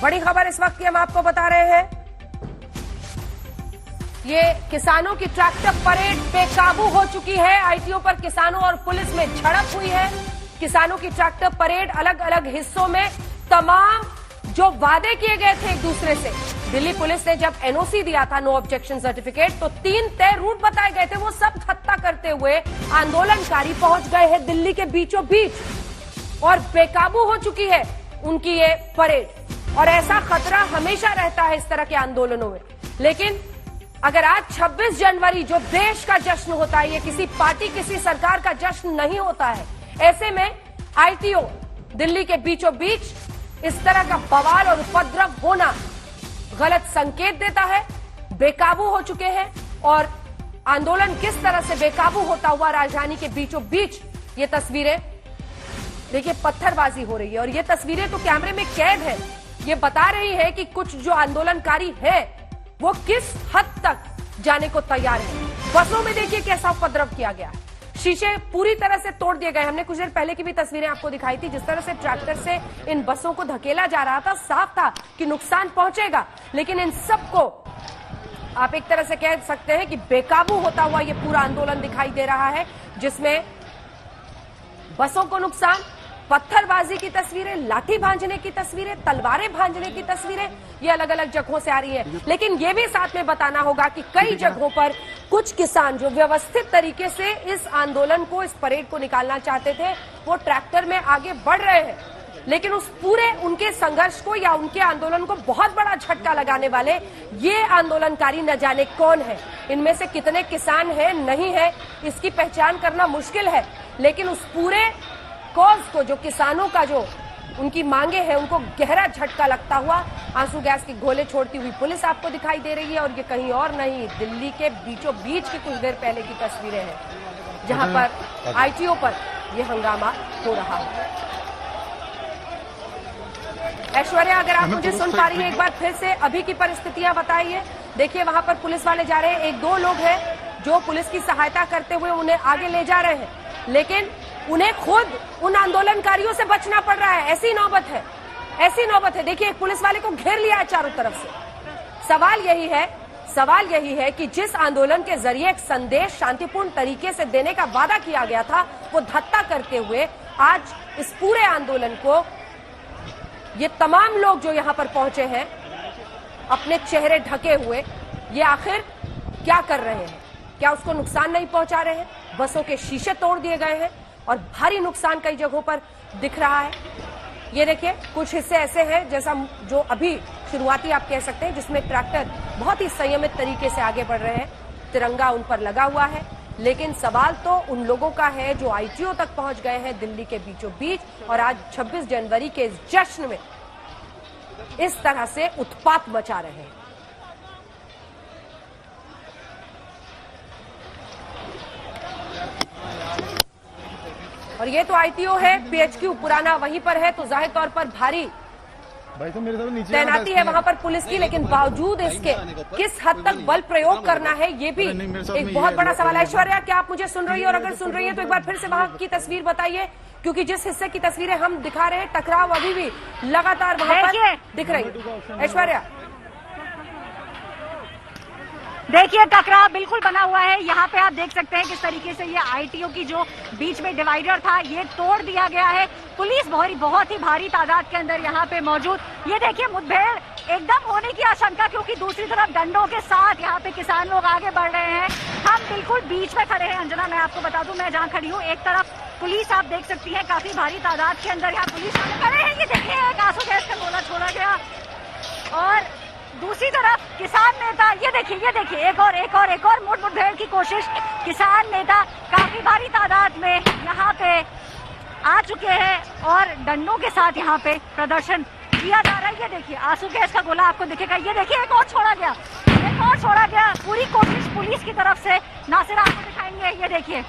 बड़ी खबर इस वक्त की हम आपको बता रहे हैं। ये किसानों की ट्रैक्टर परेड बेकाबू हो चुकी है। आईटीओ पर किसानों और पुलिस में झड़प हुई है। किसानों की ट्रैक्टर परेड अलग अलग हिस्सों में तमाम जो वादे किए गए थे एक दूसरे से, दिल्ली पुलिस ने जब एनओसी दिया था, नो ऑब्जेक्शन सर्टिफिकेट, तो 3 तय रूट बताए गए थे। वो सब खत्ता करते हुए आंदोलनकारी पहुंच गए हैं दिल्ली के बीचों बीच और बेकाबू हो चुकी है उनकी ये परेड। और ऐसा खतरा हमेशा रहता है इस तरह के आंदोलनों में। लेकिन अगर आज 26 जनवरी जो देश का जश्न होता है, ये किसी पार्टी किसी सरकार का जश्न नहीं होता है, ऐसे में आईटीओ दिल्ली के बीचों बीच इस तरह का बवाल और उपद्रव होना गलत संकेत देता है। बेकाबू हो चुके हैं और आंदोलन किस तरह से बेकाबू होता हुआ राजधानी के बीचों बीच ये तस्वीरें देखिए, पत्थरबाजी हो रही है और ये तस्वीरें तो कैमरे में कैद है। ये बता रही है कि कुछ जो आंदोलनकारी है वो किस हद तक जाने को तैयार है। बसों में देखिए कैसा उपद्रव किया गया है, शीशे पूरी तरह से तोड़ दिए गए। हमने कुछ देर पहले की भी तस्वीरें आपको दिखाई थी, जिस तरह से ट्रैक्टर से इन बसों को धकेला जा रहा था, साफ था कि नुकसान पहुंचेगा। लेकिन इन सबको आप एक तरह से कह सकते हैं कि बेकाबू होता हुआ ये पूरा आंदोलन दिखाई दे रहा है, जिसमें बसों को नुकसान, पत्थरबाजी की तस्वीरें, लाठी भांजने की तस्वीरें, तलवारें भांजने की तस्वीरें, ये अलग अलग जगहों से आ रही है। लेकिन ये भी साथ में बताना होगा कि कई जगहों पर कुछ किसान जो व्यवस्थित तरीके से इस आंदोलन को, इस परेड को निकालना चाहते थे, वो ट्रैक्टर में आगे बढ़ रहे हैं। लेकिन उस पूरे उनके संघर्ष को या उनके आंदोलन को बहुत बड़ा झटका लगाने वाले ये आंदोलनकारी न जाने कौन है। इनमें से कितने किसान हैं, नहीं है, इसकी पहचान करना मुश्किल है। लेकिन उस पूरे कॉज को, जो किसानों का जो उनकी मांगे हैं, उनको गहरा झटका लगता हुआ आंसू गैस के गोले छोड़ती हुई पुलिस आपको दिखाई दे रही है। और ये कहीं और नहीं, दिल्ली के बीचों बीच की कुछ देर पहले की तस्वीरें हैं, जहां पर आईटीओ पर ये हंगामा हो रहा है। ऐश्वर्या, अगर आप मुझे सुन पा रही हैं, एक बार फिर से अभी की परिस्थितियां बताइए। देखिए वहां पर पुलिस वाले जा रहे हैं, 1-2 लोग हैं जो पुलिस की सहायता करते हुए उन्हें आगे ले जा रहे हैं, लेकिन उन्हें खुद उन आंदोलनकारियों से बचना पड़ रहा है। ऐसी नौबत है, ऐसी नौबत है। देखिए एक पुलिस वाले को घेर लिया है चारों तरफ से। सवाल यही है कि जिस आंदोलन के जरिए एक संदेश शांतिपूर्ण तरीके से देने का वादा किया गया था, वो धत्ता करते हुए आज इस पूरे आंदोलन को ये तमाम लोग जो यहां पर पहुंचे हैं अपने चेहरे ढके हुए, ये आखिर क्या कर रहे हैं? क्या उसको नुकसान नहीं पहुंचा रहे हैं? बसों के शीशे तोड़ दिए गए हैं और भारी नुकसान कई जगहों पर दिख रहा है। ये देखिए कुछ हिस्से ऐसे हैं जैसा जो अभी शुरुआती आप कह सकते हैं, जिसमें ट्रैक्टर बहुत ही संयमित तरीके से आगे बढ़ रहे हैं, तिरंगा उन पर लगा हुआ है। लेकिन सवाल तो उन लोगों का है जो आईटीओ तक पहुंच गए हैं दिल्ली के बीचों बीच और आज 26 जनवरी के इस जश्न में इस तरह से उत्पात मचा रहे हैं। और ये तो आईटीओ है, पीएचक्यू पुराना वहीं पर है, तो जाहिर तौर पर भारी तैनाती है वहां पर पुलिस की। लेकिन बावजूद इसके किस हद तक बल प्रयोग करना है, ये भी एक बहुत बड़ा सवाल है। ऐश्वर्या, क्या आप मुझे सुन रही है? और अगर सुन रही है तो एक बार फिर से वहां की तस्वीर बताइए, क्योंकि जिस हिस्से की तस्वीरें हम दिखा रहे हैं, टकराव अभी भी लगातार वहां पर दिख रही है। ऐश्वर्या, देखिए टकराव बिल्कुल बना हुआ है। यहाँ पे आप देख सकते हैं किस तरीके से ये आईटीओ की जो बीच में डिवाइडर था, ये तोड़ दिया गया है। पुलिस बहुत ही भारी तादाद के अंदर यहाँ पे मौजूद। ये देखिए मुठभेड़ एकदम होने की आशंका, क्योंकि दूसरी तरफ डंडों के साथ यहाँ पे किसान लोग आगे बढ़ रहे हैं। हम बिल्कुल बीच में खड़े हैं। अंजना, मैं आपको बता दूं, मैं जहाँ खड़ी हूँ, एक तरफ पुलिस आप देख सकती है काफी भारी तादाद के अंदर यहाँ पुलिस वाले खड़े हैं। ये देखिए एक आंसू गैस का गोला छोड़ा गया और दूसरी तरफ किसान नेता, ये देखिए एक और मुठभेड़ की कोशिश। किसान नेता काफी भारी तादाद में यहाँ पे आ चुके हैं और डंडों के साथ यहाँ पे प्रदर्शन किया जा रहा है। ये देखिए आंसू गैस का गोला आपको दिखेगा। ये देखिए एक और छोड़ा गया। पूरी कोशिश पुलिस की तरफ से। नासिर आपको दिखाएंगे, ये देखिए